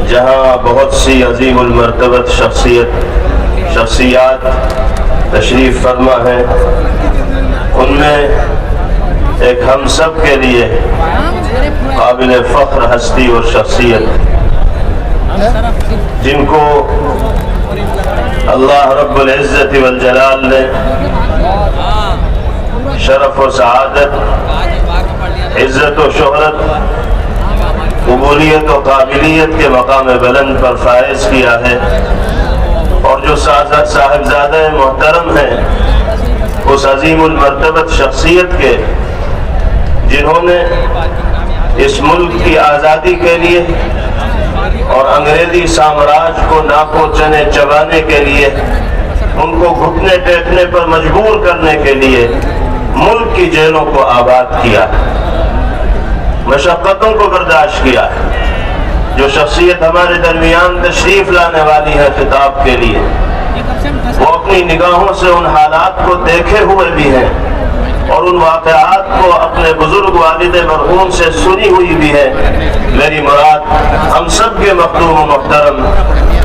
جہاں بہت سی عظیم المرتبت شخصیات تشریف فرما ہیں، ان میں ایک ہم سب کے لیے قابل فخر ہستی اور شخصیت جن کو اللہ رب العزت والجلال نے شرف و سعادت، عزت و شہرت، قبولیت و قابلیت کے مقام بلند پر فائز کیا ہے، اور جو صاحبزادہ محترم ہیں اس عظیم المرتبت شخصیت کے، جنہوں نے اس ملک کی آزادی کے لیے اور انگریزی سامراج کو ناکو چنے چبانے کے لیے، ان کو گھٹنے ٹیکنے پر مجبور کرنے کے لیے ملک کی جیلوں کو آباد کیا، مشقتوں کو برداشت کیا، جو شخصیت ہمارے درمیان تشریف لانے والی ہے خطاب کے لیے، وہ اپنی نگاہوں سے ان حالات کو دیکھے ہوئے بھی ہیں اور ان واقعات کو اپنے بزرگ والد مرحوم سے سنی ہوئی بھی ہے۔ میری مراد ہم سب کے مخدوم و محترم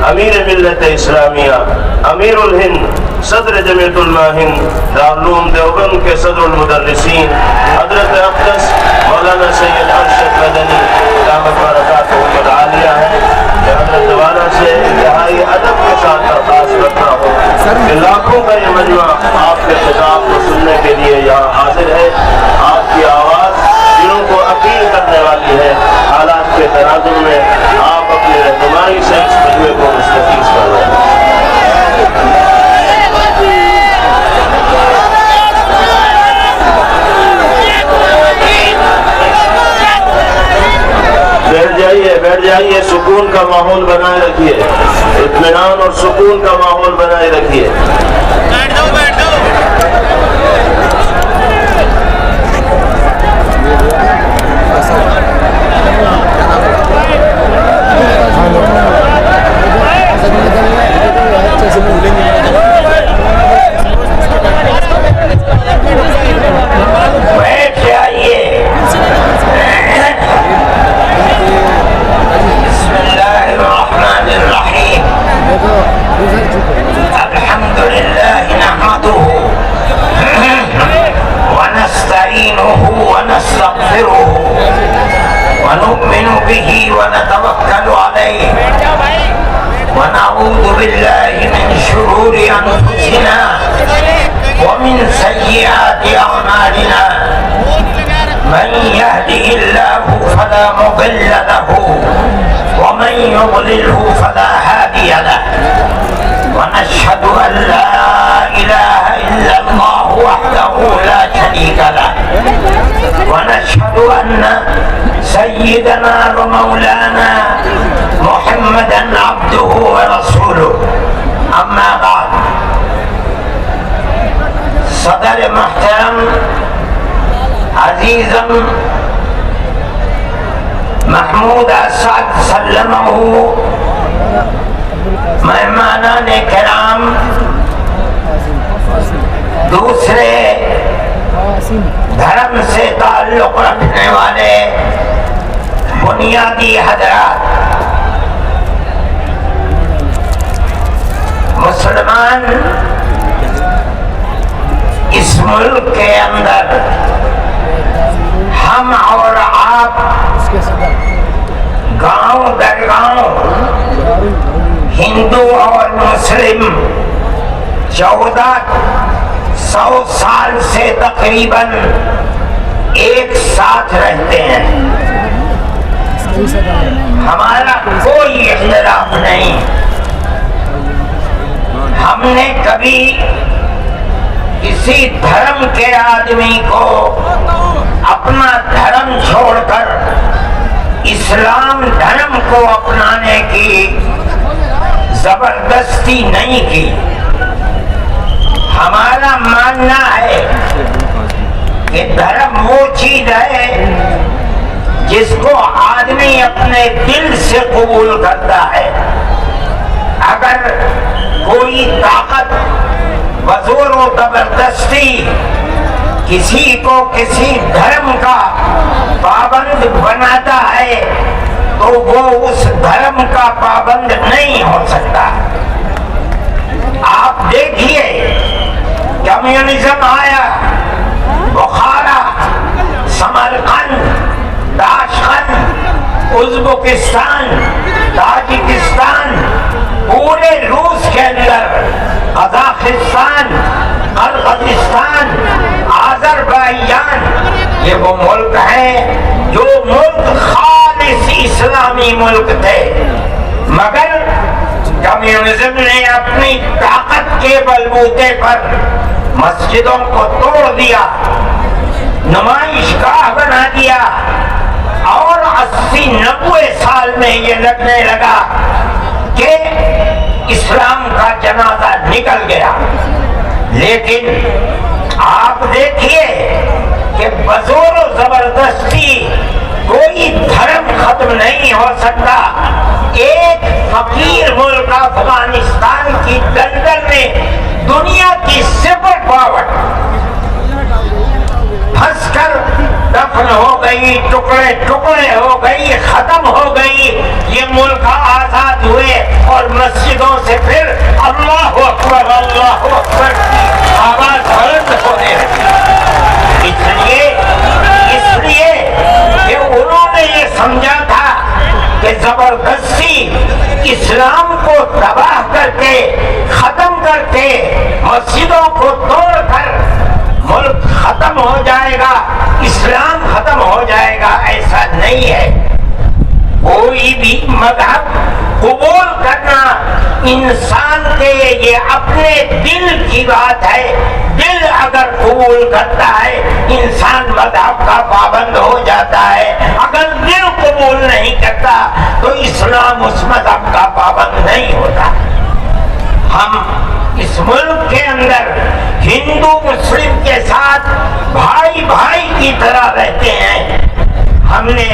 امیر ملت اسلامیہ، امیر الہند، صدر جمعیت علماء ہند دارالعلوم دیوبند کے صدر المدرسین حضرت اقدس مولانا سید ارشد مدنی دامت برکاتہ العالیہ ہے کہ حضرت والا سے انتہائی ادب کے ساتھ درخواست کرتا ہوں کہ لاکھوں کا یہ مجمع آپ کے خطاب کو سننے کے لیے یہاں حاضر ہے۔ آپ کی آواز دلوں کو اپیل کرنے والی ہے، حالات کے تناظر میں آپ اپنی رہنمائی سے اس مجمع کو مستفیض کر رہے ہیں۔ بیٹھ جائیے، سکون کا ماحول بنائے رکھیے، اطمینان اور سکون کا ماحول بنائے رکھیے۔ ونؤمن به ونتوكل عليه ونعوذ بالله من شرور أنفسنا ومن سيئات أعمالنا، من يهده الله فلا مضل له ومن يضلله فلا هادي له، ونشهد أن لا إله إلا الله وحده لا شريك له، ونشهد أن سيدنا ومولانا محمدا عبده ورسوله، أما بعد۔ صدر محترم عزیزم محمود اسعد سلمہ، مہمانان کرام، دوسرے دھرم سے تعلق رکھنے والے بنیادی حضرات، مسلمان اس ملک کے اندر ہم اور آپ گاؤں در گاؤں، ہندو اور مسلم 1400 سال سے تقریباً ایک ساتھ رہتے ہیں، ہمارا کوئی اختلاف نہیں۔ ہم نے کبھی کسی دھرم کے آدمی کو اپنا دھرم چھوڑ کر اسلام دھرم کو اپنانے کی زبردستی نہیں کی۔ ہمارا ماننا ہے کہ دھرم وہ چیز ہے جس کو آدمی اپنے دل سے قبول کرتا ہے۔ اگر کوئی طاقت بزور و زبردستی کسی کو کسی دھرم کا پابند بناتا ہے تو وہ اس دھرم کا پابند نہیں ہو سکتا۔ آپ دیکھیے کمیونزم آیا، بخارا، سمرقند، تاشقند، ازبکستان، تاجکستان، پورے روس کے اندر، قزاقستان، قرغیزستان، آذربائیجان، یہ وہ ملک ہیں جو ملک خالص اسلامی ملک تھے، مگر کمیونزم نے اپنی طاقت کے بلبوتے پر مسجدوں کو توڑ دیا، نمائش گاہ بنا دیا، اور 80-90 سال میں یہ لگنے لگا کہ اسلام کا جنازہ نکل گیا۔ لیکن آپ دیکھیے کہ بزور و زبردستی کوئی دھرم ختم نہیں ہو سکتا۔ ایک فقیر ملک افغانستان کی دلدل میں دنیا کی سپر پاور پھنس کر دفن ہو گئی، ٹکڑے ٹکڑے ہو گئی، ختم ہو گئی۔ یہ ملک آزاد ہوئے اور مسجدوں سے پھر اللہ اکبر اللہ اکبر کی آواز بلند ہونے لگی۔ اس لیے کہ انہوں نے یہ سمجھا تھا کہ زبردستی اسلام کو تباہ کر کے، ختم کر کے، مسجدوں کو توڑ کر ملک ختم ہو جائے گا، اسلام ختم ہو جائے گا۔ ایسا نہیں ہے۔ کوئی بھی مذہب قبول کرنا انسان کے یہ اپنے دل کی بات ہے۔ دل اگر قبول کرتا ہے انسان مذہب کا پابند ہو جاتا ہے، اگر دل قبول نہیں کرتا تو اسلام اس مذہب کا پابند نہیں ہوتا۔ ہم اس ملک کے اندر ہندو مسلم کے ساتھ بھائی بھائی کی طرح رہتے ہیں۔ ہم نے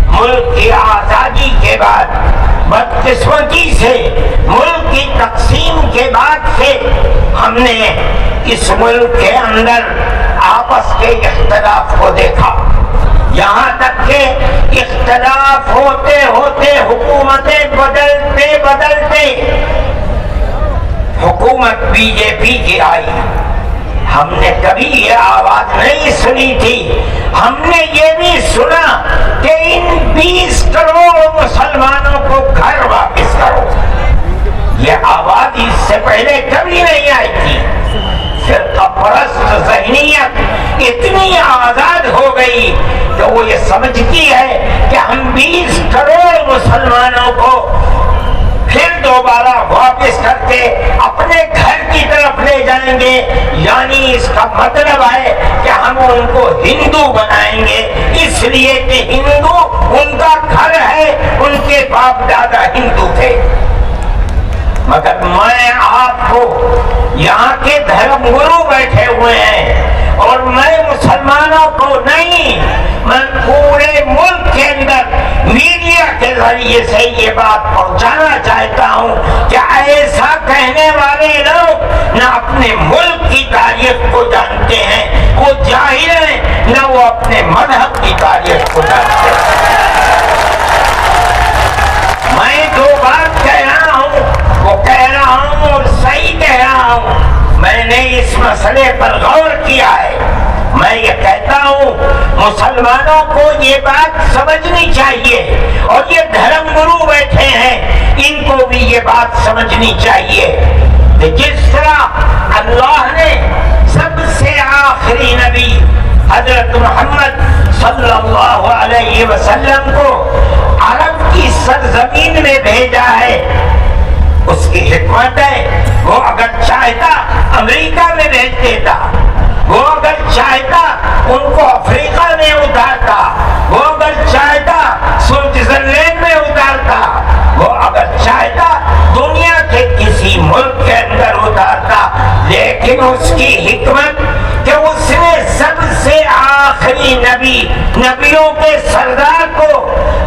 ملک کی آزادی کے بعد بدقسمتی سے، ملک کی تقسیم کے بعد سے ہم نے اس ملک کے اندر آپس کے اختلاف کو دیکھا، یہاں تک کہ اختلاف ہوتے ہوتے حکومتیں بدلتے بدلتے حکومت بی جے پی کی آئی۔ ہم نے کبھی یہ آواز نہیں سنی تھی۔ ہم نے یہ بھی سنا کہ ان 20 کروڑ مسلمانوں کو گھر واپس کرو۔ یہ آواز اس سے پہلے کبھی نہیں آئی تھی۔ فرقہ پرست ذہنیت اتنی آزاد ہو گئی کہ وہ یہ سمجھتی ہے کہ ہم 20 کروڑ مسلمانوں کو پھر دوبارہ واپس کر کے اپنے گھر کی طرف لے جائیں گے، یعنی اس کا مطلب ہے کہ ہم ان کو ہندو بنائیں گے، اس لیے کہ ہندو ان کا گھر ہے، ان کے باپ دادا ہندو تھے۔ مگر میں آپ کو، یہاں کے دھرم گرو بیٹھے ہوئے ہیں اور میں مسلمانوں کو نہیں، میں پورے ملک کے اندر میڈیا کے ذریعے سے یہ بات پہنچانا چاہتا ہوں کہ ایسا کہنے والے لوگ نہ اپنے ملک کی تاریخ کو جانتے ہیں، وہ جاہل ہیں، نہ وہ اپنے مذہب کی تاریخ کو جانتے ہیں۔ میں جو بات کہہ رہا ہوں وہ کہہ رہا ہوں اور صحیح کہہ رہا ہوں۔ میں نے اس مسئلے پر غور کیا ہے۔ میں یہ کہتا ہوں مسلمانوں کو یہ بات سمجھنی چاہیے، اور یہ دھرم گرو بیٹھے ہیں ان کو بھی یہ بات سمجھنی چاہیے کہ جس طرح اللہ نے سب سے آخری نبی حضرت محمد صلی اللہ علیہ وسلم کو عرب کی سرزمین میں بھیجا ہے، اس کی حکمت ہے۔ وہ اگر چاہتا امریکہ میں بھیج دیتا، وہ اگر چاہتا ان کو افریقہ میں اتارتا، وہ اگر چاہتا سوئٹزرلینڈ میں اتارتا، وہ اگر چاہتا دنیا کے کسی ملک کے اندر اتارتا، لیکن اس کی حکمت کہ اس نے سب سے آخری نبی، نبیوں کے سردار کو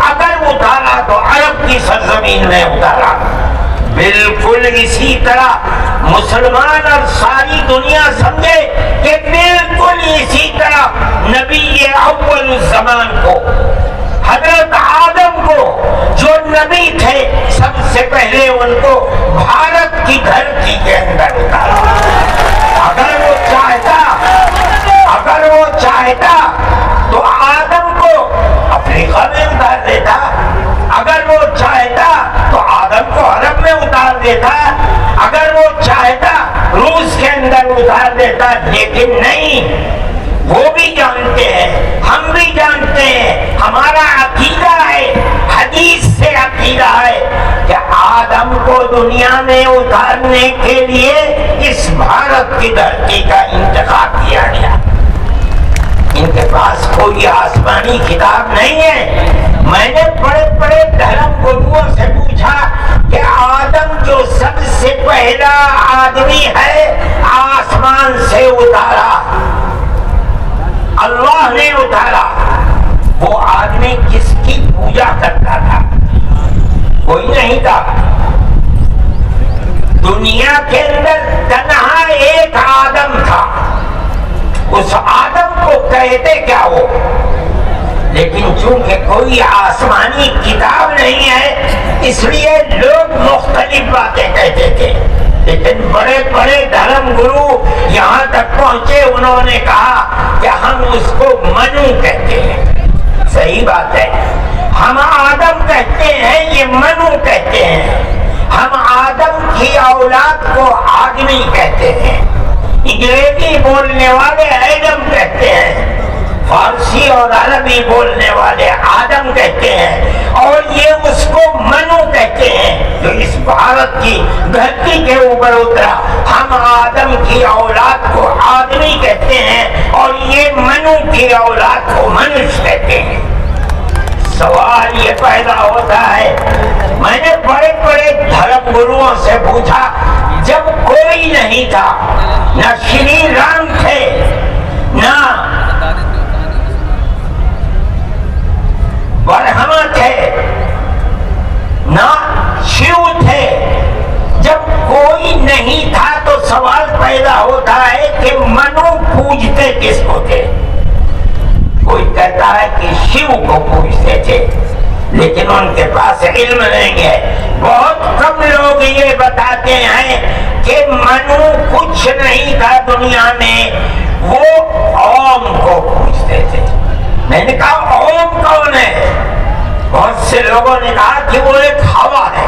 اگر اتارا تو عرب کی سرزمین میں اتارا۔ بالکل اسی طرح مسلمان اور ساری دنیا سمجھے کہ بالکل اسی طرح نبی اول الزمان کو حضرت آدم کو جو نبی تھے سب سے پہلے ان کو بھارت کی دھرتی کے اندر اتارا. اگر وہ چاہتا تو آدم کو افریقہ میں اتار دیتا. اگر وہ چاہتا تو آدم کو عرب میں اتار دیتا. اگر وہ چاہتا روس کے اندر اتار دیتا. لیکن نہیں، وہ بھی جانتے ہیں، ہم بھی جانتے ہیں، ہمارا عقیدہ ہے، حدیث سے عقیدہ ہے کہ آدم کو دنیا میں اتارنے کے لیے اس بھارت کی دھرتی کا انتخاب کیا گیا. ان کے پاس کوئی آسمانی کتاب نہیں ہے. میں نے بڑے بڑے دھرم گروؤں سے پوچھا کہ آدم جو سب سے پہلا آدمی ہے آسمان سے اتارا، اللہ نے اتارا، وہ آدمی کس کی پوجا کرتا تھا؟ کوئی نہیں تھا. دنیا کے اندر تنہا ایک آدم تھا. اس آدم کو کہتے کیا ہو؟ لیکن چونکہ کوئی آسمانی کتاب نہیں ہے اس لیے لوگ مختلف باتیں کہتے تھے. لیکن بڑے بڑے دھرم گرو یہاں تک پہنچے، انہوں نے کہا کہ ہم اس کو منو کہتے ہیں. صحیح بات ہے، ہم آدم کہتے ہیں، یہ منو کہتے ہیں. ہم آدم کی اولاد کو آدمی کہتے ہیں. انگریزی بولنے والے ایڈم کہتے ہیں، فارسی اور عربی بولنے والے آدم کہتے ہیں، اور یہ اس کو منو کہتے ہیں جو اس بھارت کی دھرتی کے اوپر اترا. ہم آدم کی اولاد کو آدمی کہتے ہیں اور یہ منو کی اولاد کو منش کہتے ہیں. سوال یہ پیدا ہوتا ہے، میں نے بڑے بڑے دھرم گروؤں سے پوچھا، جب کوئی نہیں تھا، نہ شری رام تھے، نہ برہما تھے، نہ شیو تھے، جب کوئی نہیں تھا تو سوال پیدا ہوتا ہے کہ منو پوجتے کس کو تھے؟ کوئی کہتا ہے کہ شیو کو پوجتے تھے، لیکن ان کے پاس علم نہیں ہے. بہت کم لوگ یہ بتاتے ہیں کہ منو کچھ نہیں تھا دنیا میں، وہ اوم کو پوجتے تھے. میں نے کہا اوم کون ہے؟ بہت سے لوگوں نے کہا کہ وہ ایک ہوا ہے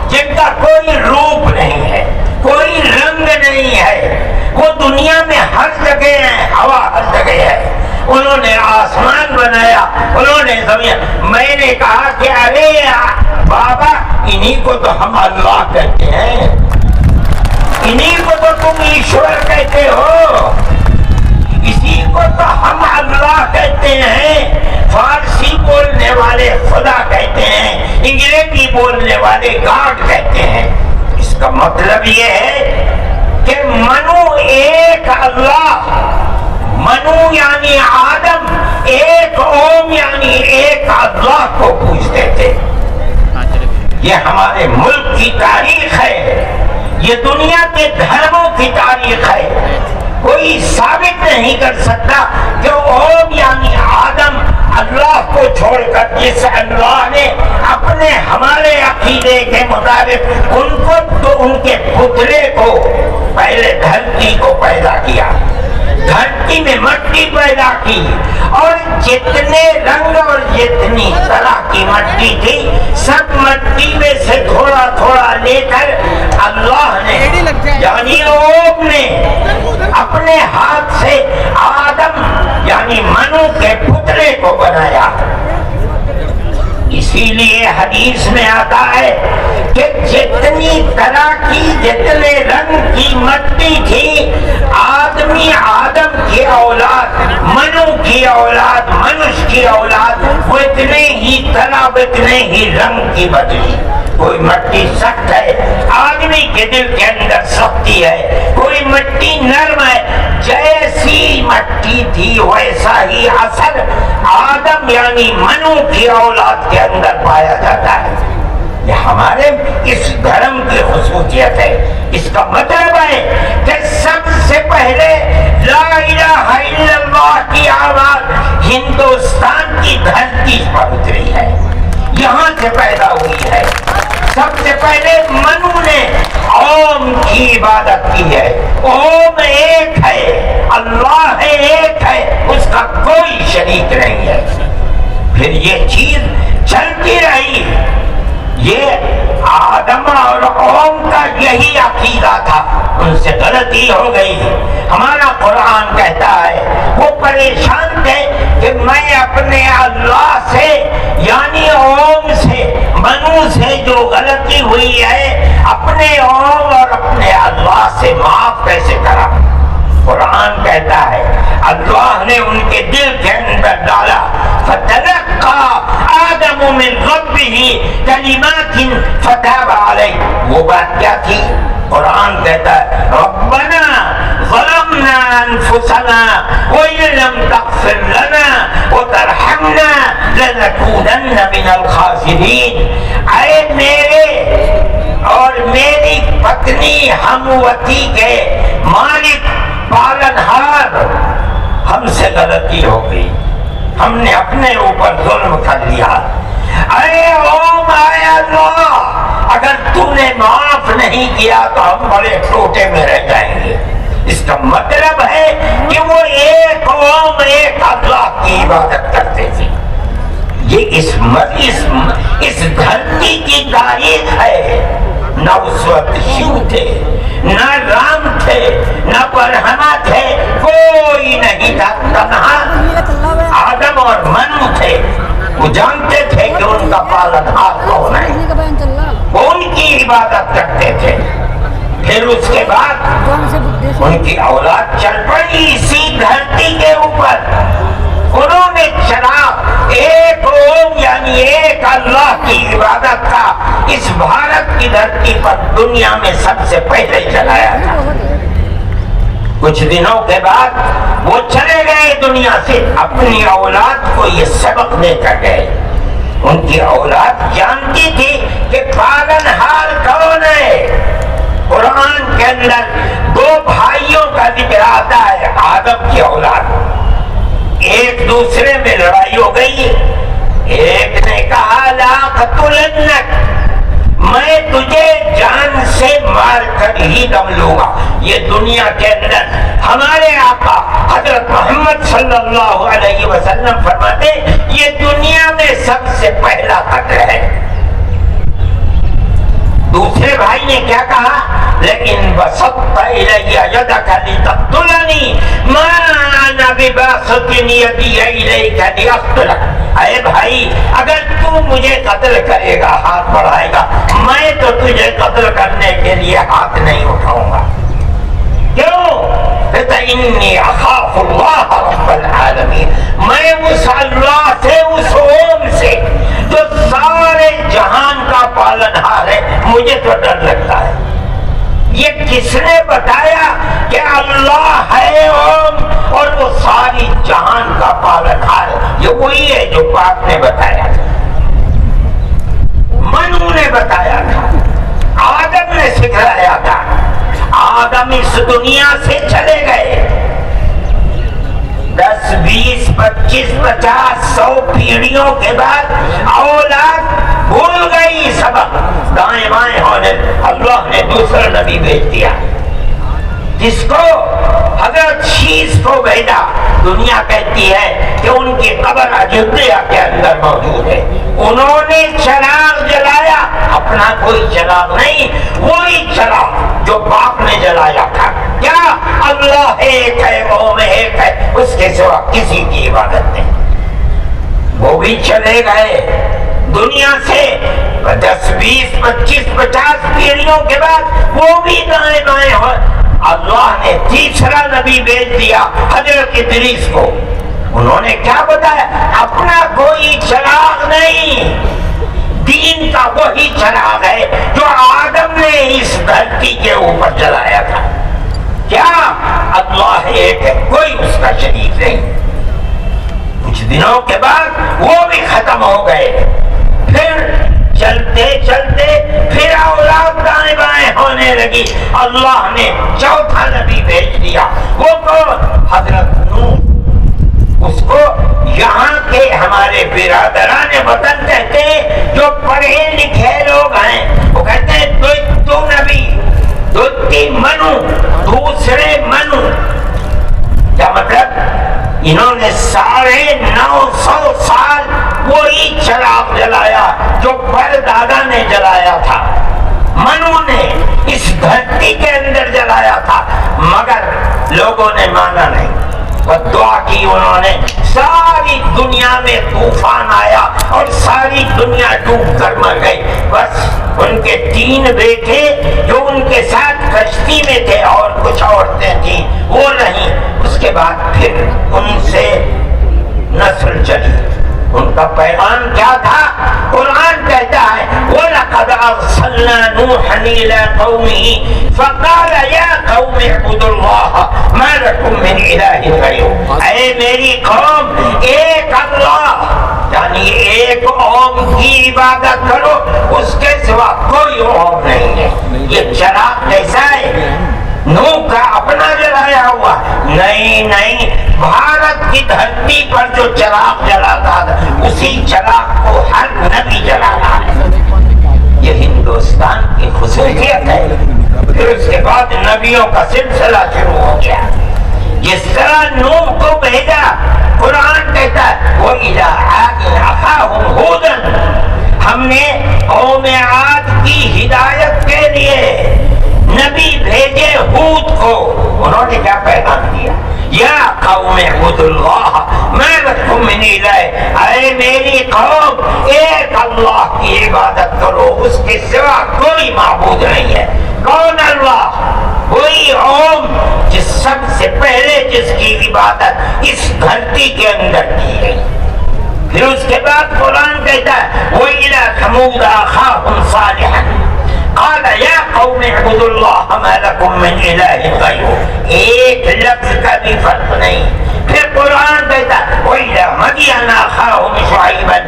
جن کا کوئی روپ نہیں ہے، کوئی رنگ نہیں ہے، وہ دنیا میں ہر جگہ ہے، ہوا ہر جگہ ہے. انہوں نے آسمان بنایا، انہوں نے زمین. میں نے کہا کہ ارے بابا، انہی کو تو ہم اللہ کہتے ہیں، انہی کو تو تم ایشور کہتے ہو، اسی کو تو ہم اللہ کہتے ہیں. فارسی بولنے والے خدا کہتے ہیں، انگریزی بولنے والے گاڈ کہتے ہیں. اس کا مطلب یہ ہے کہ منو ایک اللہ، منو یعنی آدم، ایک اوم یعنی ایک اللہ کو پوجتے تھے. یہ ہمارے ملک کی تاریخ ہے، یہ دنیا کے دھرموں کی تاریخ ہے. کوئی ثابت نہیں کر سکتا کہ اوم یعنی آدم اللہ کو چھوڑ کر جس اللہ نے اپنے ہمارے عقیدے کے مطابق ان کو تو ان کے پترے کو پہلے دھرتی کو پیدا کیا، دھرتی میں مٹی پیدا کی، اور جتنے رنگ اور جتنی طرح کی مٹی تھی سب مٹی میں سے تھوڑا تھوڑا لے کر اللہ نے یعنی اوم نے اپنے ہاتھ سے آدم یعنی منو کے پترے کو بنایا. اسی لیے حدیث میں آتا ہے کہ جتنی طرح کی جتنے رنگ کی مٹی تھی، آدمی آدم کی اولاد، منو کی اولاد، منش کی اولاد، وہ اتنے ہی طرح اتنے ہی رنگ کی بدلی. کوئی مٹی سخت ہے، آدمی کے دل کے اندر سختی ہے، کوئی مٹی نرم ہے. جیسی مٹی تھی ویسا ہی اثر آدم یعنی منو کی اولاد کے اندر پایا جاتا ہے. یہ ہمارے اس دھرم کی خصوصیت ہے. اس کا مطلب ہے کہ سب سے پہلے لا الہ الا اللہ کی آواز ہندوستان کی دھرتی پر اتری ہے, یہاں سے پیدا ہوئی ہے. سب سے پہلے منو نے اوم کی عبادت کی ہے. اوم ایک ہے, اللہ ہے, ایک ہے, اس کا کوئی شریک نہیں ہے. پھر یہ چیز چلتی رہی. یہ آدم اور اوم کا یہی عقیدہ تھا, ان سے غلطی ہو گئی. ہمارا قرآن کہتا ہے وہ پریشان تھے کہ میں اپنے اللہ سے یعنی اوم سے منو سے جو غلطی ہوئی ہے اپنے اوم اور اپنے اللہ سے معاف کیسے کرا. قرآن کہتا ہے اللہ نے ان کے دل کے اندر ڈالا فتلقى آدم من ربه كلمات فتاب عليه. وہ بات کیا تھی؟ قرآن کہتا ہے ربنا ظلمنا انفسنا وإن لم تغفر لنا وترحمنا لنكونن من الخاسرين. اے میرے اور میری پتنی ہموتی کے مالک پالنہار, ہم سے غلطی ہو گئی, ہم نے اپنے اوپر ظلم کر لیا. اے اوم, اے اللہ, اگر تم نے معاف نہیں کیا تو ہم بڑے ٹوٹے میں رہ جائیں گے. اس کا مطلب ہے کہ وہ ایک اوم ایک اللہ کی عبادت کرتے تھے. یہ اس دھرتی کی تاریخ ہے. نہ اس وقت شیو تھے, نہ رام تھے, نہ برہما تھے, کوئی نہیں تھا. تنہا آدم اور منو تھے. وہ جانتے تھے کہ ان کا پالنہار کون ہے, وہ ان کی عبادت کرتے تھے. پھر اس کے بعد ان کی اولاد چل پڑی اسی دھرتی کے اوپر. انہوں نے چلا ایک اوم یعنی ایک اللہ کی عبادت کا اس بھارت کی دھرتی پر دنیا میں سب سے پہلے چلایا تھا. کچھ دنوں کے بعد وہ چلے گئے دنیا سے, اپنی اولاد کو یہ سبق دے کر گئے. ان کی اولاد جانتی تھی کہ پالنہار کون ہے. قرآن کے اندر دو بھائیوں کا ذکر آتا ہے, آدم کی اولاد. ایک دوسرے میں لڑائی ہو گئی. ایک نے کہا لا قتلنک, میں تجھے جان سے مار کر ہی دم لوں گا. یہ دنیا کے اندر ہمارے آقا حضرت محمد صلی اللہ علیہ وسلم فرماتے یہ دنیا میں سب سے پہلا قتل ہے. دوسرے بھائی نے کیا کہا لیکن بسطت الی یدک لتقتلنی ما انا بباسط یدی الیک لاقتلک. اے بھائی اگر تو مجھے قتل کرے گا, ہاتھ بڑھائے گا, میں تو تجھے قتل کرنے کے لیے ہاتھ نہیں اٹھاؤں گا. کیوں؟ انی اخاف اللہ رب العالمین, میں اس اللہ سے, اس اوم سے جو سارے جہان کا پالنہار ہے, مجھے تو ڈر لگتا ہے. یہ کس نے بتایا کہ اللہ ہے اوم اور وہ ساری جہان کا پالنہار ہے؟ یہ وہی ہے جو پاک نے بتایا تھا, منو نے بتایا تھا, آدم نے سکھلایا تھا. آدم اس دنیا سے چلے گئے, 10, 20, 25, 50, 100 پیڑھیوں کے بعد اولاد بھول گئی سبق. دائیں بائیں ہونے اللہ نے دوسرا نبی بھیج دیا, جس کو حضرت شیش کو بھیجا. دنیا کہتی ہے کہ ان کی قبر اجودھیا کے اندر موجود ہے. انہوں نے چراغ جلایا, اپنا کوئی چراغ نہیں, وہی چراغ جو باپ نے جلایا تھا. کیا اللہ ایک ہے, اوم ایک ہے, اس کے سوا کسی کی عبادت نہیں. وہ بھی چلے گئے دنیا سے 10, 20, 25, 50 پیڑھیوں کے بعد, وہ بھی دائیں بائیں ہو. اللہ نے تیسرا نبی بھیج دیا حضرت ادریس کو. انہوں نے کیا بتایا؟ اپنا کوئی چراغ نہیں, دین کا وہی چراغ ہے جو آدم نے اس دھرتی کے اوپر جلایا تھا. کیا اللہ ایک ہے, کوئی اس کا شریک نہیں. کچھ دنوں کے بعد وہ بھی ختم ہو گئے. پھر چلتے چلتے پھر اولاد دائیں بائیں ہونے لگی، اللہ نے چوتھا نبی بھیج دیا۔ وہ کون؟ حضرت نوح۔ اس کو یہاں کے ہمارے برادران وطن کہتے ہیں، جو پڑھے لکھے لوگ ہیں وہ کہتے ہیں دو نبی، دوتی منو، دوسرے منو۔ کیا مطلب؟ انہوں نے 950 سال وہی چراغ جلایا جو پردادا نے جلایا تھا، منو نے اس دھرتی کے اندر جلایا تھا، مگر لوگوں نے مانا نہیں۔ اور دعا کی انہوں نے، ساری دنیا میں طوفان آیا اور ساری دنیا ڈوب کر مر گئی۔ بس ان کے 3 بیٹے جو ان کے ساتھ کشتی میں تھے اور کچھ عورتیں تھیں وہ نہیں، اس کے بعد پھر ان سے نسل چلی۔ ان کا پیغام کیا تھا؟ قرآن کہتا ہے وَلَقَدْ أَرْسَلْنَا نُوحًا إِلَىٰ قَوْمِهِ فَقَالَ يَا قَوْمِ اعْبُدُوا اللَّهَ مَا لَكُم مِّنْ إِلَٰهٍ غَيْرُهُ۔ اے میری قوم، ایک اللہ یعنی ایک قوم کی عبادت کرو، اس کے سوا کوئی قوم نہیں ہے۔ یہ چراغ کیسا ہے؟ نوح کا اپنا جلایا ہوا نہیں، بھارت کی دھرتی پر جو چراغ جلاتا تھا اسی چراغ کو ہر نبی جلاتا ہے۔ یہ ہندوستان کی خصوصیت ہے۔ پھر اس کے بعد نبیوں کا سلسلہ شروع ہو گیا۔ جس طرح نوح کو بھیجا، قرآن کہتا ہے وَإِلَىٰ عَادٍ أَخَاهُمْ هُودًا، ہم نے قوم عاد کی ہدایت کے لیے نبی بھیجے ہود کو۔ انہوں نے کیا پیغام دیا؟ یا قوم اعبدوا اللہ ما لکم من الہ، اے میری قوم ایک اللہ کی عبادت کرو، اس کے سوا کوئی معبود نہیں ہے۔ کون اللہ؟ وہی قوم جس سب سے پہلے جس کی عبادت اس دھرتی کے اندر کی گئی۔ پھر اس کے بعد قرآن کہتا ہے وَإِلَىٰ ثَمُودَ أَخَاهُمْ صَالِحًا قال یا قوم اعبدوا اللہ ما لکم من الہ غیرہ، ایک لفظ کا بھی فرق نہیں۔ پھر قرآن کہتا وَإِلَىٰ مَدْيَنَ أَخَاهُمْ شُعَيْبًا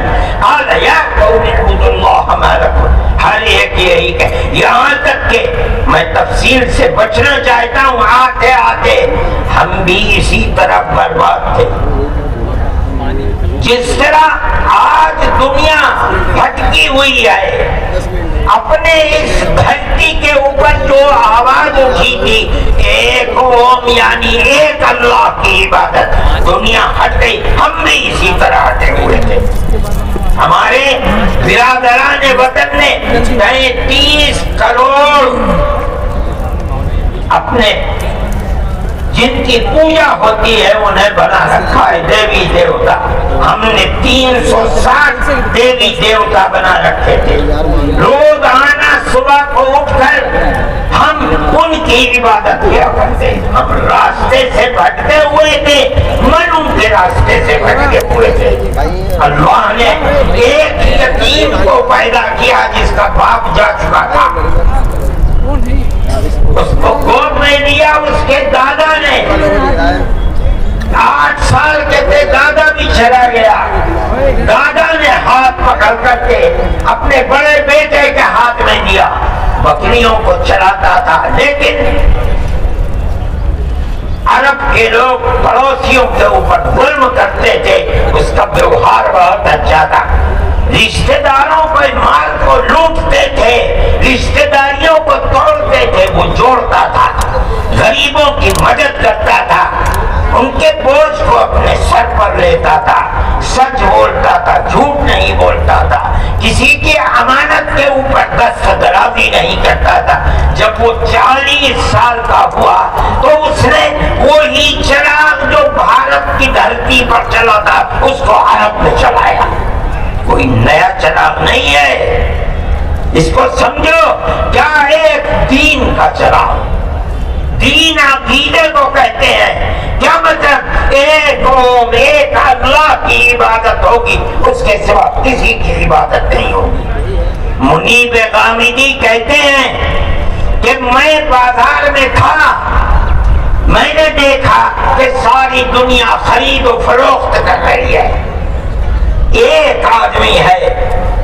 قال یا قوم اعبدوا اللہ ما لکم، ہر ایک یہی کہ یہاں تک کہ میں تفصیل سے بچنا چاہتا ہوں، آتے آتے ہم بھی اسی طرح برباد تھے۔ جس طرح آج دنیا بھٹکی ہوئی ہے، اپنے اس دھرتی کے اوپر جو آواز اٹھی تھی ایک قوم یعنی ایک اللہ کی عبادت، دنیا ہٹ گئی، ہم بھی اسی طرح ہٹے ہوئے تھے۔ ہمارے برادران وطن نے 30 کروڑ اپنے جن کی پوجا ہوتی ہے انہیں بنا رکھا ہے دیوی دیوتا۔ ہم نے 360 دیوی دیوتا بنا رکھے تھے۔ روزانہ صبح کو اٹھ کر ہم ان کی عبادت کیا کرتے۔ ہم راستے سے بھٹکے ہوئے تھے، من ان کے راستے سے بھٹکے ہوئے تھے۔ اللہ نے ایک یتیم کو پیدا کیا جس کا باپ جا چکا تھا، اس کو گود میں لیا اس کے دادا نے، 8 سال کے تھے، دادا بھی چلا گیا۔ دادا نے ہاتھ پکڑ کر کے اپنے بڑے بیٹے کے ہاتھ میں دیا، بکریوں کو چلاتا تھا۔ لیکن عرب کے لوگ پڑوسیوں کے اوپر ظلم کرتے تھے، اس کا ویوہار بہت اچھا تھا، رشتہ داروں کے مال کو لوٹتے تھے، رشتہ داریوں کو توڑتے تھے، وہ جوڑتا تھا، غریبوں کی مدد کرتا تھا، ان کے بوجھ کو اپنے سر پر لیتا تھا، سچ بولتا تھا، جھوٹ نہیں بولتا تھا، کسی کی امانت کے اوپر دستدرازی نہیں کرتا تھا۔ جب وہ 40 سال کا ہوا تو اس نے وہی چراغ جو بھارت کی دھرتی پر چلا تھا اس کو عرب میں چلایا۔ کوئی نیا چراغ نہیں ہے، اس کو سمجھو کیا ایک دین کا چراغ، دین عقیدے کو کہتے ہیں۔ کیا مطلب؟ ایک قوم ایک اللہ کی عبادت ہوگی، اس کے سوا کسی کی عبادت نہیں ہوگی۔ منیب غامدی کہتے ہیں کہ میں بازار میں تھا، میں نے دیکھا کہ ساری دنیا خرید و فروخت کر رہی ہے، ایک آدمی ہے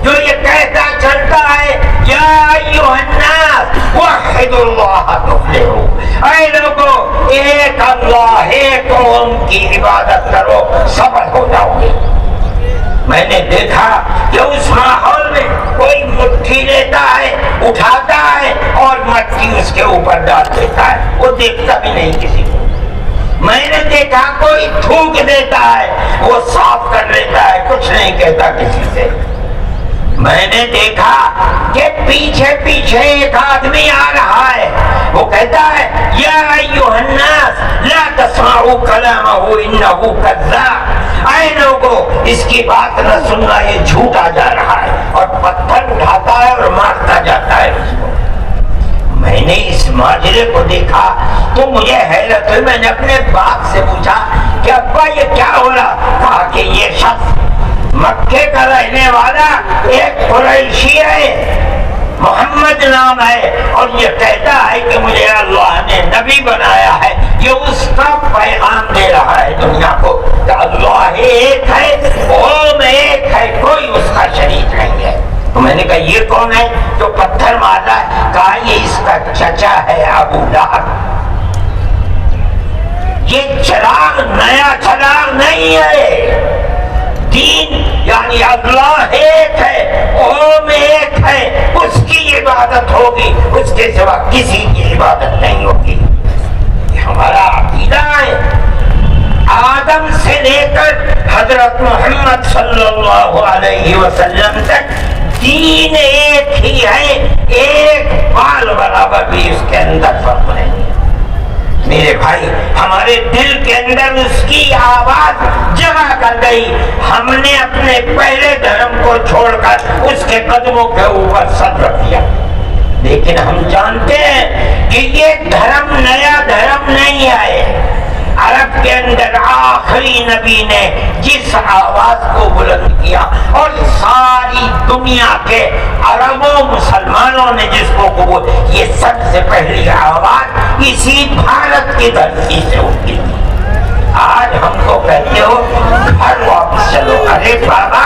جو یہ کہتا چلتا ہے یا ایھا الناس وحدوا اللہ تفلحوا، اے لوگوں ایک اللہ ایک قوم کی عبادت کرو سفل ہو جاؤ گے۔ میں نے دیکھا کہ اس ماحول میں کوئی مٹھی لیتا ہے، اٹھاتا ہے اور مٹی اس کے اوپر ڈال دیتا ہے، وہ دیکھتا بھی نہیں کسی کو۔ میں نے دیکھا کوئی تھوک دیتا ہے، وہ صاف کر لیتا ہے، کچھ نہیں کہتا کسی سے۔ میں نے دیکھا کہ پیچھے پیچھے ایک آدمی آ رہا ہے، وہ کہتا ہے یا ایھا الناس لا تسمعوا کلامہ انہ کذاب، اے لوگوں اس کی بات نہ سننا، یہ جھوٹا جا رہا ہے، اور پتھر اٹھاتا ہے اور مارتا جاتا ہے اس کو۔ میں نے اس ماجرے کو دیکھا تو مجھے حیرت ہوئی، میں نے اپنے باپ سے پوچھا کہ ابا یہ کیا ہو رہا؟ کہا کہ یہ شخص مکے کا رہنے والا ایک قریشی ہے، محمد نام ہے، اور یہ کہتا ہے کہ مجھے اللہ نے نبی بنایا ہے، یہ اس کا پیغام دے رہا ہے دنیا کو کہ اللہ ایک ہے، قوم ایک ہے، کوئی اس کا شریک نہیں ہے۔ تو میں نے کہا یہ کون ہے جو پتھر مارا ہے؟ کہا یہ اس کا چچا ہے ابو لہب۔ یہ چراغ نیا چراغ نہیں ہے، دین یعنی اللہ ایک ہے، قوم ایک ہے، اس کی عبادت ہوگی، اس کے سوا کسی کی عبادت نہیں ہوگی۔ یہ ہمارا عقیدہ ہے۔ آدم سے لے کر حضرت محمد صلی اللہ علیہ وسلم تک دین ایک ہی ہے، ایک بال برابر بھی اس کے اندر فرق نہیں ہے۔ میرے بھائی ہمارے دل کے اندر اس کی آواز جگہ کر گئی، ہم نے اپنے پہلے دھرم کو چھوڑ کر اس کے قدموں کے اوپر سر رکھ دیا۔ لیکن ہم جانتے ہیں کہ یہ دھرم نیا دھرم نہیں ہے۔ عرب کے اندر آخری نبی نے جس آواز کو بلند کیا اور ساری دنیا کے عربوں مسلمانوں نے جس کو قبول، یہ سب سے پہلی آواز اسی بھارت کی دھرتی سے اٹھی تھی۔ آج ہم کو کہتے ہو گھر واپس چلو، ارے بابا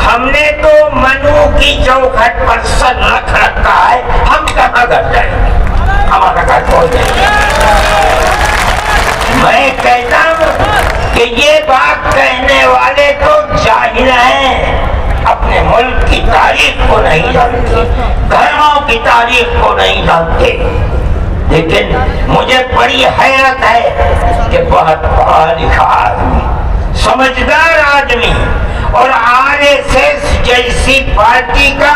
ہم نے تو منو کی چوکھٹ پر سر رکھ رکھا ہے، ہم کہاں گھر جائیں گے؟ ہمارا گھر چھوڑ دیں گے؟ میں کہتا ہوں کہ یہ بات کہنے والے تو جاہل ہیں، اپنے ملک کی تاریخ کو نہیں جانتے، گھروں کی تاریخ کو نہیں جانتے۔ لیکن مجھے بڑی حیرت ہے کہ بہت پڑھا لکھا آدمی، سمجھدار آدمی، اور RSS جیسی پارٹی کا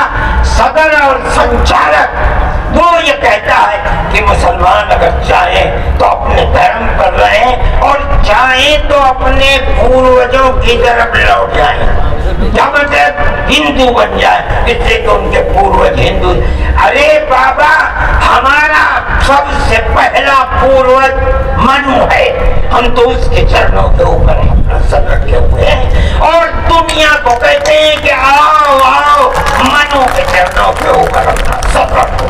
صدر اور سنچالک، وہ یہ کہتا ہے کہ مسلمان اگر چاہیں تو اپنے دھرم پر رہیں اور چاہیں تو اپنے پوروجوں کی طرف لوٹ جائیں، کیا مطلب ہندو بن جائیں، اس لیے کہ ان کے پوروج ہندو۔ ارے بابا ہمارا سب سے پہلا پوروج منو ہے، ہم تو اس کے چرنوں کے اوپر اپنا سر رکھے ہوئے ہیں، اور دنیا کو کہتے ہیں کہ آؤ آؤ منو کے چرنوں کے اوپر اپنا سر رکھو۔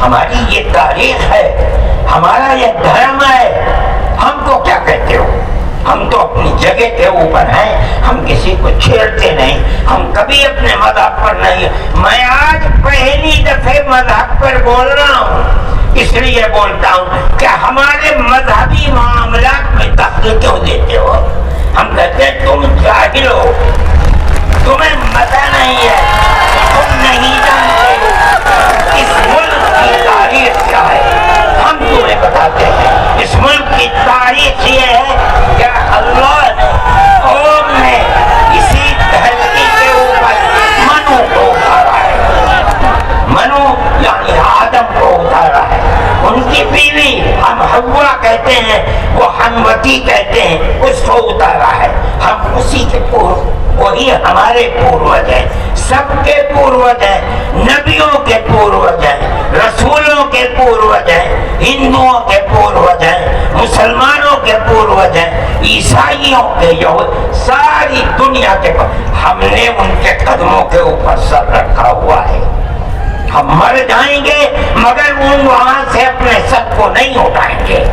ہماری یہ تاریخ ہے، ہمارا یہ دھرم ہے، ہم کو کیا کہتے ہو؟ ہم تو اپنی جگہ کے اوپر ہیں، ہم کسی کو چھیڑتے نہیں، ہم کبھی اپنے مذہب پر نہیں۔ میں آج پہلی دفعہ مذہب پر بول رہا ہوں، اس لیے بولتا ہوں کہ ہمارے مذہبی معاملات میں دخل کیوں دیتے ہو؟ ہم کہتے ہیں تم جاہل ہو، تمہیں پتہ نہیں ہے، تم نہیں جانتے اس ملک کی تاریخ کیا ہے۔ ہم تمہیں بتاتے ہیں اس ملک کی تاریخ یہ ہے کہ اللہ نے، قوم نے اسی دھرتی کے اوپر منو کو اتارا ہے، منو یعنی آدم کو اتارا ہے، ان کی بیوی ہم حوا کہتے ہیں، وہ حنوتی کہتے ہیں، اس کو اتارا ہے۔ ہم اسی کے وہی ہمارے پوروج ہیں، سب کے پوروج ہیں، نبیوں کے پوروج ہیں، رسولوں کے پوروج ہیں، ہندوؤں کے پوروج ہیں، مسلمانوں کے پوروج ہیں، عیسائیوں کے، یہود، ساری دنیا کے، ہم نے ان کے قدموں کے اوپر سر رکھا ہوا ہے۔ ہم مر جائیں گے مگر وہاں سے اپنے سر کو نہیں اٹھائیں گے۔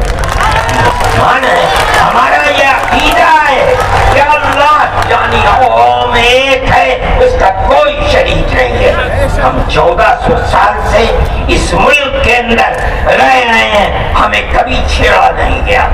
ایمان ہے, ہمارا یہ عقیدہ ہے کہ اللہ یعنی قوم ایک ہے, اس کا کوئی شریک نہیں ہے. ہم 1400 سال سے اس ملک کے اندر رہ رہے ہیں, ہمیں کبھی چھیڑا نہیں گیا.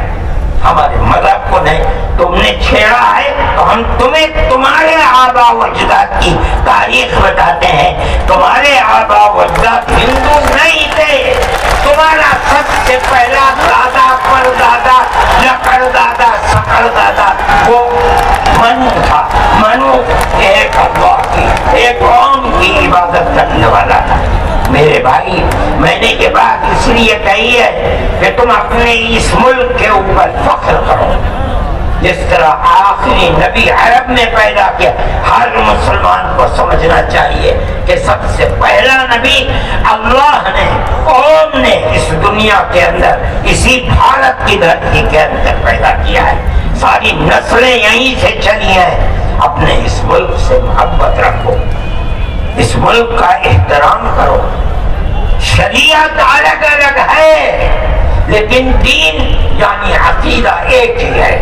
ہمارے مذہب کو نہیں, تم نے چھیڑا ہے تو ہم تمہیں تمہارے آبا و اجداد کی تاریخ بتاتے ہیں. تمہارے آبا و اجداد ہندو نہیں تھے. تمہارا سب سے پہلا دادا پردادا لکڑ دادا سکڑ دادا وہ منو تھا. منو ایک اللہ کی, ایک قوم کی عبادت کرنے والا تھا. میرے بھائی, میں نے یہ بات اس لیے کہی ہے کہ تم اپنے اس ملک کے اوپر فخر کرو. جس طرح آخری نبی عرب میں پیدا کیا, ہر مسلمان کو سمجھنا چاہیے کہ سب سے پہلا نبی اللہ نے, قوم نے اس دنیا کے اندر اسی بھارت کی دھرتی کے اندر پیدا کیا ہے. ساری نسلیں یہیں سے چلی ہیں. اپنے اس ملک سے محبت رکھو, اس ملک کا احترام کرو. شریعت الگ الگ ہے لیکن دین یعنی عقیدہ ایک ہی ہے,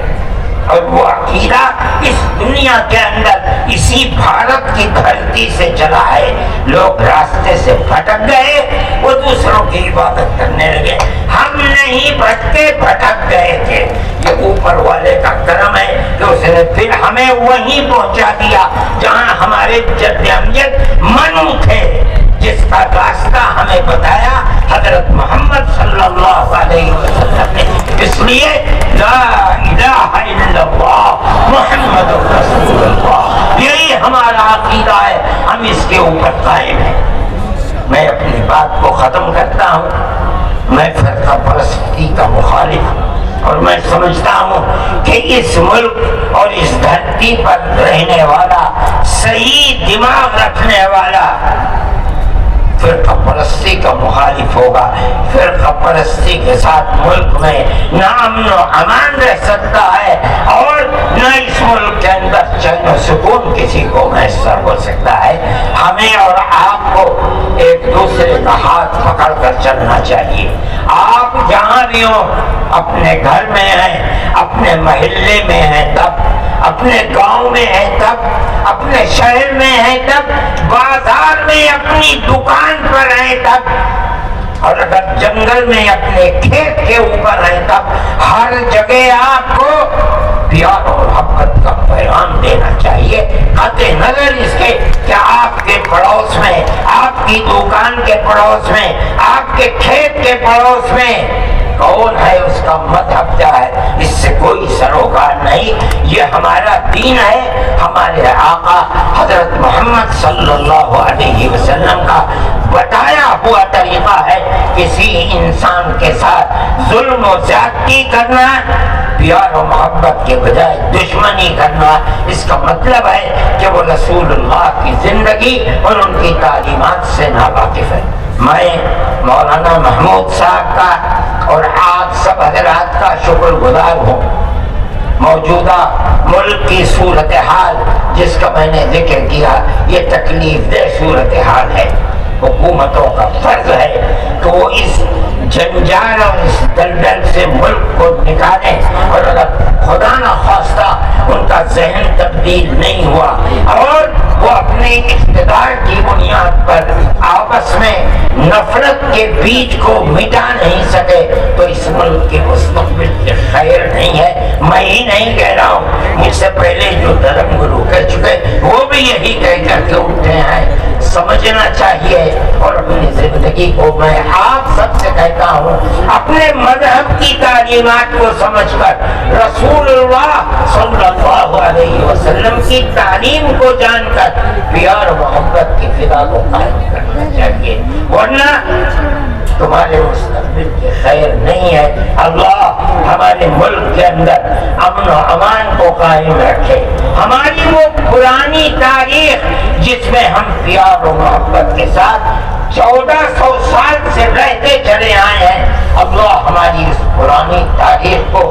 اور وہ عقیدہ اس دنیا کے اندر اسی بھارت کی دھرتی سے چلا ہے. لوگ راستے سے بھٹک گئے, وہ دوسروں کی عبادت کرنے لگے. ہم نہیں بھٹکے, بھٹک گئے تھے. یہ اوپر والے کا کرم ہے کہ اس نے پھر ہمیں وہیں پہنچا دیا جہاں ہمارے جد امجد منو تھے, جس کا راستہ ہمیں بتایا حضرت محمد صلی اللہ علیہ وسلم نے. اس لیے لا الہ الا اللہ محمد رسول اللہ, یہی ہمارا عقیدہ ہے, ہم اس کے اوپر قائم ہیں. میں اپنی بات کو ختم کرتا ہوں. میں فرقہ پرستی کا مخالف ہوں, اور میں سمجھتا ہوں کہ اس ملک اور اس دھرتی پر رہنے والا, صحیح دماغ رکھنے والا فرقہ پرستی کا مخالف ہوگا. فرقہ پرستی کے ساتھ ملک میں نہ امن و امان رہ سکتا ہے, اور نہ اس ملک کے اندر چین و سکون کسی کو میسر ہو سکتا ہے. ہمیں اور آپ کو ایک دوسرے کا ہاتھ پکڑ کر چلنا چاہیے. آپ جہاں بھی ہوں, اپنے گھر میں ہیں, اپنے محلے میں ہیں تب, اپنے گاؤں میں ہیں تب, اپنے شہر میں ہیں تب, بازار میں اپنی دکان پر ہیں تب, اور اگر جنگل میں اپنے کھیت کے اوپر ہیں تب, ہر جگہ آپ کو پیار اور محبت کا پیغام دینا چاہیے. قطع نظر اس کے کہ آپ کے پڑوس میں, آپ کی دکان کے پڑوس میں, آپ کے کھیت کے پڑوس میں کون ہے, اس کا مذہب کیا ہے, اس سے کوئی سروکار نہیں. یہ ہمارا دین ہے, ہمارے آقا حضرت محمد صلی اللہ علیہ وسلم کا بتایا ہوا طریقہ ہے. کسی انسان کے ساتھ ظلم و زیادتی کرنا, پیار و محبت کے بجائے دشمنی کرنا, اس کا مطلب ہے کہ وہ رسول اللہ کی زندگی اور ان کی تعلیمات سے ناواقف ہے. میں مولانا محمود صاحب کا اور آپ سب حضرات کا شکر گزار ہوں. موجودہ ملک کی صورتحال جس کا میں نے ذکر کیا, یہ تکلیف دہ صورتحال ہے. حکومتوں کا فرض ہے کہ وہ اس جنجال اور اس دلدل سے ملک کو نکالیں, اور اگر خدا نہ خواستہ ان کا ذہن تبدیل نہیں ہوا اور وہ اپنے اقتدار کی بنیاد پر آپس میں نفرت کے بیج کو مٹا نہیں سکے, تو اس ملک کے مستقبل کے خیر نہیں ہے. میں ہی نہیں کہہ رہا ہوں, مجھ سے پہلے جو دھرم گرو کہہ چکے وہ بھی یہی کہہ کر کے اٹھے ہیں. سمجھنا چاہیے, اور اپنی زندگی کو میں آپ سب سے کہتا ہوں, اپنے مذہب کی تعلیمات کو سمجھ کر رسول اللہ صلی اللہ علیہ وسلم کی تعلیم کو جان کر پیار و محبت کی فضا کو قائم کرنا چاہیے, ورنہ تمہارے مستقبل کی خیر نہیں ہے. اللہ ہمارے ملک کے اندر امن و امان کو قائم رکھے. ہماری وہ پرانی تاریخ جس میں ہم پیار و محبت کے ساتھ 1400 سال سے رہتے چلے آئے ہیں, اللہ ہماری اس پرانی تاریخ کو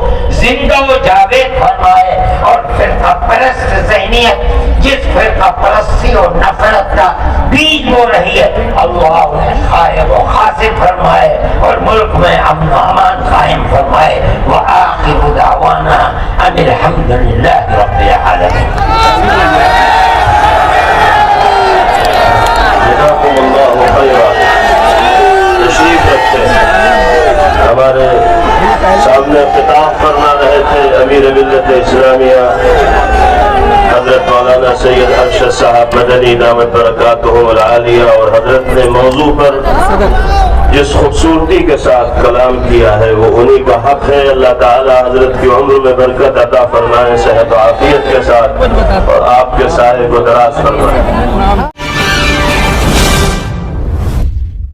زندہ و جاوید فرمائے, اور فرقہ پرست ذہنیت جس فرقہ پرستی اور نفرت کا بیج بو رہی ہے, اللہ انہیں خائب و خاسر فرمائے, اور ملک میں امن و امان قائم فرمائے. وآخر ان الحمدللہ رب العالمین۔ جزاکم اللہ خیرا۔ تشریف رکھتے ہیں، ہمارے سامنے خطاب فرما رہے تھے امیر ملت اسلامیہ حضرت مولانا سید ارشد صاحب مدنی دامت برکاتہم العالیہ، اور حضرت نے موضوع پر جس خوبصورتی کے ساتھ کلام کیا ہے وہ انہی کا حق ہے۔ اللہ تعالی حضرت کی عمر میں برکت عطا فرمائے، صحت و عافیت کے ساتھ، اور آپ کے سائے کو دراز فرمائے۔